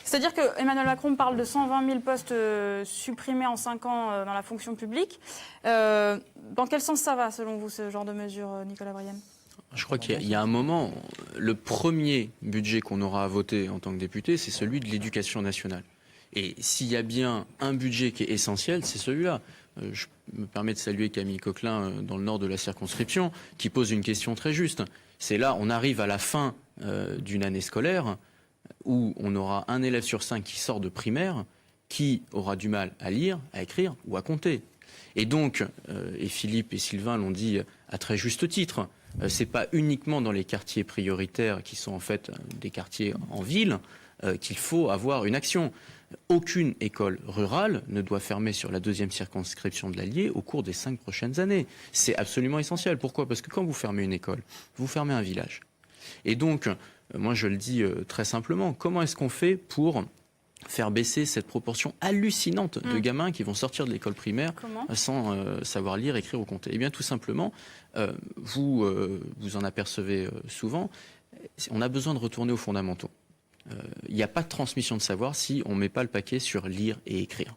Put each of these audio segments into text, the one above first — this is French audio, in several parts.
C'est-à-dire que Emmanuel Macron parle de 120 000 postes supprimés en 5 ans dans la fonction publique. Dans quel sens ça va, selon vous, ce genre de mesure, Nicolas Brienne? Je crois qu'il y a un moment, le premier budget qu'on aura à voter en tant que député, c'est celui de l'éducation nationale. Et s'il y a bien un budget qui est essentiel, c'est celui-là. Je me permets de saluer Camille Coquelin dans le nord de la circonscription, qui pose une question très juste. C'est là, on arrive à la fin d'une année scolaire où on aura un élève sur 5 qui sort de primaire, qui aura du mal à lire, à écrire ou à compter. Et donc, et Philippe et Sylvain l'ont dit à très juste titre, c'est pas uniquement dans les quartiers prioritaires qui sont en fait des quartiers en ville qu'il faut avoir une action. Aucune école rurale ne doit fermer sur la deuxième circonscription de l'Allier au cours des 5 prochaines années. C'est absolument essentiel. Pourquoi? Parce que quand vous fermez une école, vous fermez un village. Et donc, moi je le dis très simplement, comment est-ce qu'on fait pour faire baisser cette proportion hallucinante de gamins qui vont sortir de l'école primaire sans savoir lire, écrire ou compter? Eh bien tout simplement, vous en apercevez souvent, on a besoin de retourner aux fondamentaux. Il n'y a pas de transmission de savoir si on ne met pas le paquet sur lire et écrire.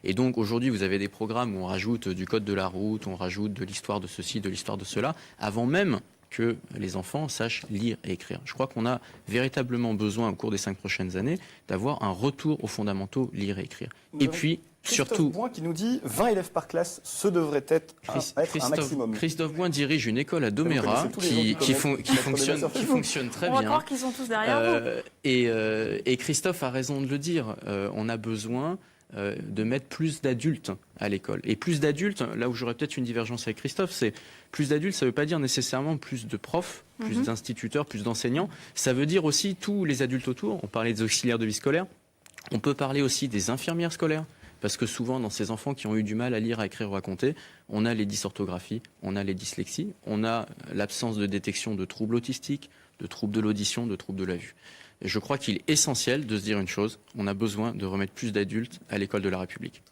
Et donc aujourd'hui, vous avez des programmes où on rajoute du code de la route, on rajoute de l'histoire de ceci, de l'histoire de cela, avant même que les enfants sachent lire et écrire. Je crois qu'on a véritablement besoin, au cours des 5 prochaines années, d'avoir un retour aux fondamentaux, lire et écrire. Et puis, surtout... Christophe Bouin qui nous dit 20 élèves par classe, ce devrait être un maximum. Christophe Bouin dirige une école à Domérat qui fonctionne très bien. On va croire qu'ils sont tous derrière vous. Et Christophe a raison de le dire. On a besoin de mettre plus d'adultes à l'école. Et plus d'adultes, là où j'aurais peut-être une divergence avec Christophe, c'est plus d'adultes, ça ne veut pas dire nécessairement plus de profs, plus d'instituteurs, plus d'enseignants. Ça veut dire aussi tous les adultes autour. On parlait des auxiliaires de vie scolaire. On peut parler aussi des infirmières scolaires. Parce que souvent, dans ces enfants qui ont eu du mal à lire, à écrire ou à compter, on a les dysorthographies, on a les dyslexies, on a l'absence de détection de troubles autistiques, de troubles de l'audition, de troubles de la vue. Et je crois qu'il est essentiel de se dire une chose, on a besoin de remettre plus d'adultes à l'école de la République.